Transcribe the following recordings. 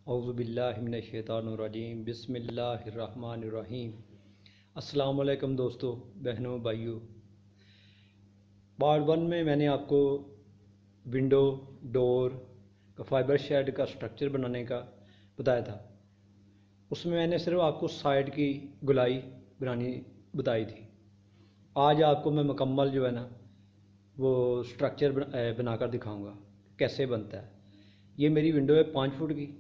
औज़ुबिल्लाहिमिनश्शैतानिर्रजीम बिस्मिल्लाहिर्रहमानिर्रहीम। अस्सलाम वालेकुम दोस्तों, बहनों, भाइयों। पार्ट 1 में मैंने आपको विंडो डोर का फाइबर शेड का स्ट्रक्चर बनाने का बताया था। उसमें मैंने सिर्फ आपको साइड की गुलाई बनानी बताई थी। आज आपको मैं मुकम्मल जो है ना वो स्ट्रक्चर बनाकर दिखाऊंगा कैसे बनता है। ये मेरी विंडो है 5 फुट की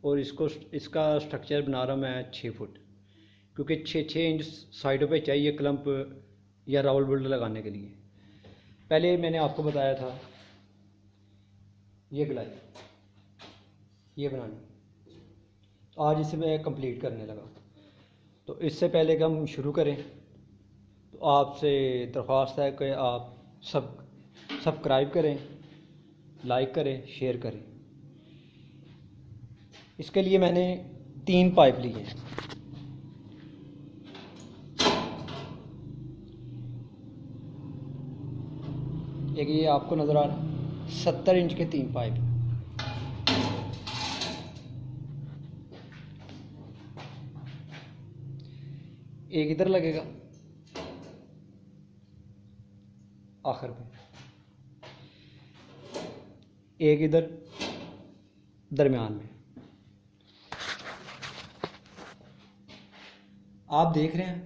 और इसका स्ट्रक्चर बना रहा मैं 6 फुट, क्योंकि 6-6 इंच साइडों पे चाहिए क्लम्प या राउल बोल्ट लगाने के लिए। पहले मैंने आपको बताया था ये गुलाई ये बनानी, आज इसे मैं कंप्लीट करने लगा। तो इससे पहले कि हम शुरू करें तो आपसे दरख्वास्त है कि आप सब्सक्राइब करें, लाइक करें, शेयर करें। इसके लिए मैंने 3 पाइप लिए हैं। एक ये आपको नज़र आ रहा 70 इंच के 3 पाइप। एक इधर लगेगा आखिर में, एक इधर दरमियान में। आप देख रहे हैं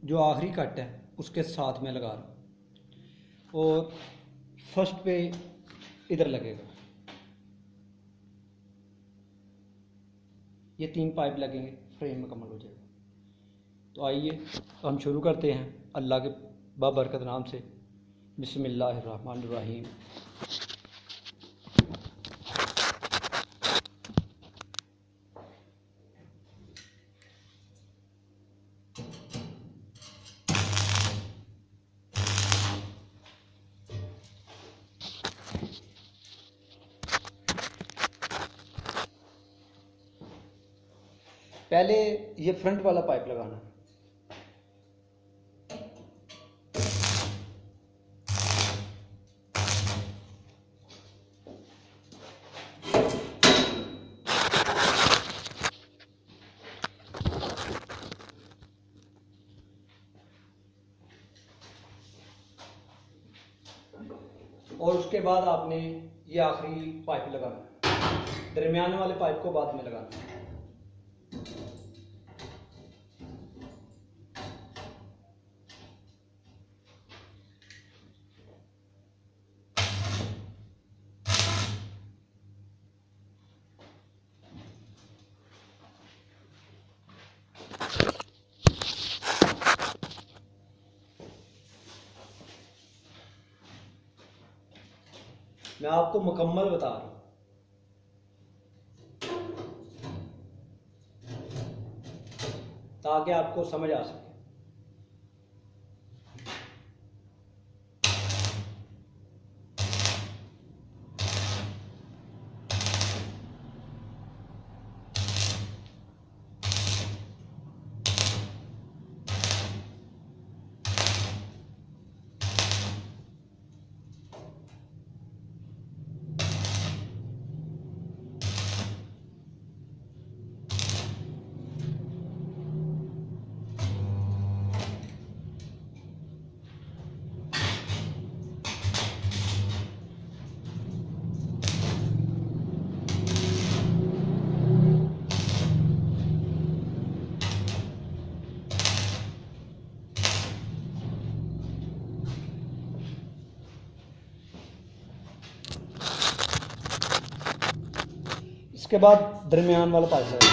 जो आखिरी कट है उसके साथ में लगा रहा हूँ, और फर्स्ट पे इधर लगेगा। ये 3 पाइप लगेंगे, फ्रेम मुकम्मल हो जाएगा। तो आइए हम शुरू करते हैं अल्लाह के बाबरकत नाम से। बिस्मिल्लाहिर्रहमानिर्रहीम। पहले ये फ्रंट वाला पाइप लगाना है। और उसके बाद आपने ये आखिरी पाइप लगाना है, दरमियान वाले पाइप को बाद में लगाना है। मैं आपको मुकम्मल बता रहा हूँ ताकि आपको समझ आ सके। इसके बाद दरमियान वाला पाइप लगाएंगे।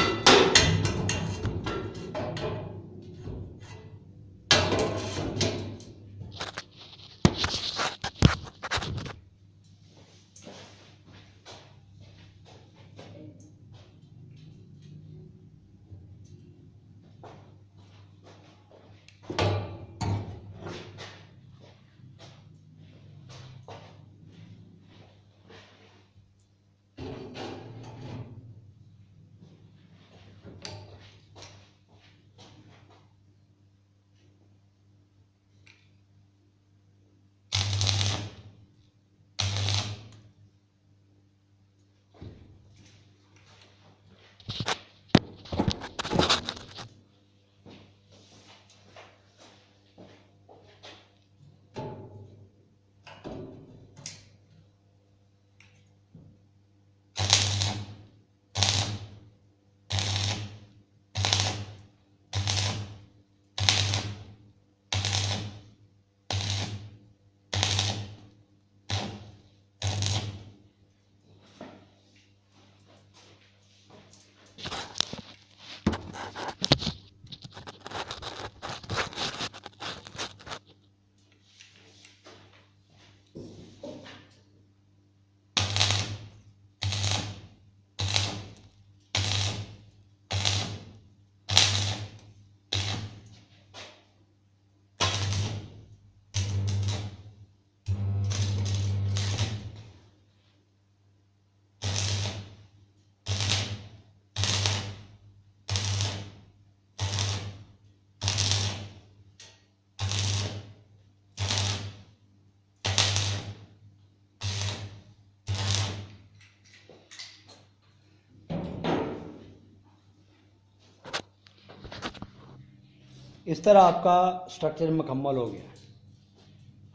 इस तरह आपका स्ट्रक्चर मुकम्मल हो गया,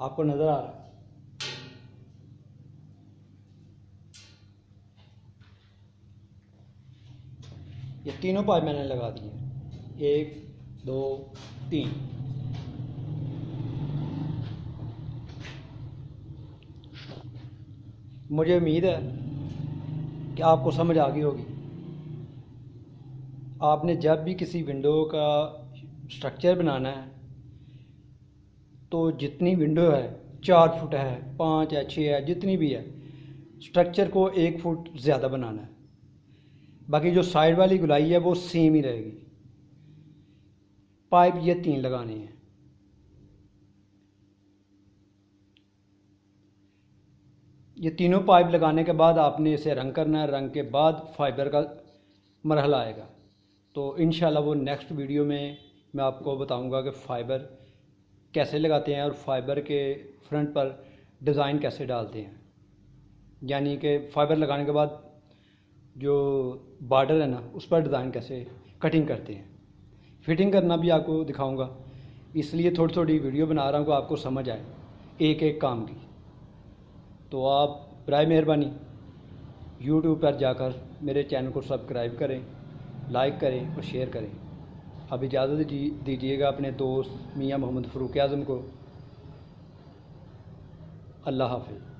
आपको नज़र आ रहा है। ये तीनों पाइप मैंने लगा दिए, 1 2 3। मुझे उम्मीद है कि आपको समझ आ गई होगी। आपने जब भी किसी विंडो का स्ट्रक्चर बनाना है तो जितनी विंडो है, 4 फुट है, 5 है, 6 है, जितनी भी है, स्ट्रक्चर को 1 फुट ज़्यादा बनाना है। बाकी जो साइड वाली गुलाई है वो सेम ही रहेगी। पाइप ये 3 लगाने हैं। ये तीनों पाइप लगाने के बाद आपने इसे रंग करना है। रंग के बाद फाइबर का मरहला आएगा। तो इंशाल्लाह वो नेक्स्ट वीडियो में मैं आपको बताऊंगा कि फ़ाइबर कैसे लगाते हैं और फाइबर के फ्रंट पर डिज़ाइन कैसे डालते हैं। यानी कि फ़ाइबर लगाने के बाद जो बॉर्डर है ना, उस पर डिज़ाइन कैसे कटिंग करते हैं। फिटिंग करना भी आपको दिखाऊंगा। इसलिए थोड़ी थोड़ी वीडियो बना रहा हूँ कि आपको समझ आए एक एक काम की। तो आप बराए मेहरबानी यूट्यूब पर जाकर मेरे चैनल को सब्सक्राइब करें, लाइक करें और शेयर करें। अब इजाज़त दीजिएगा अपने दोस्त मियां मोहम्मद फ़ारूक आज़म को। अल्लाह हाफ़िज़।